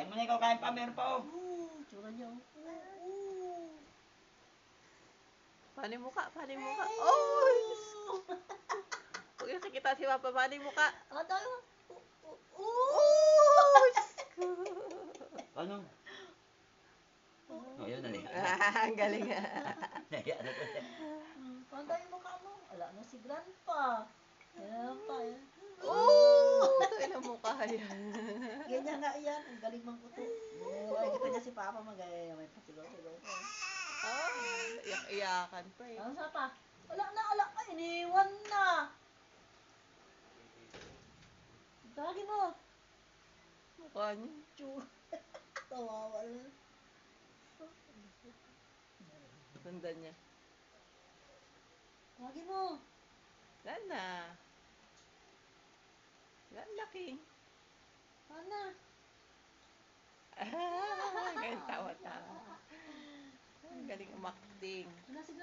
mo na ikaw kain pa, meron pa oh. Tsura niya oh. Paano yung muka? Paano yung muka? Oh! Huwag yung nakikita si Papa. Paano yung muka? Tayo. Oh! Ano? Oh, yun na rin. Ang galing nga. Ano to siya? Panda yung mukha mo. Wala na si Grandpa. Yan pa yan. Oh! Ito ilang mukha yan. Ganyan nga yan. Ang galing mang kuto. Ay, kita niya si Papa magaya. May pasigaw-sigaw pa. Oh, iyak-iyakan pa eh. Ano sa pa? Wala na, wala. Ay, iniwan na. Tawagin mo. Mukha niya. Chu. Kawawa lang. Tanda niya. Tawagin mo. Lana. Lana King. Mana? Ganyan tawa-tawa. Ang galing umakting. Wala si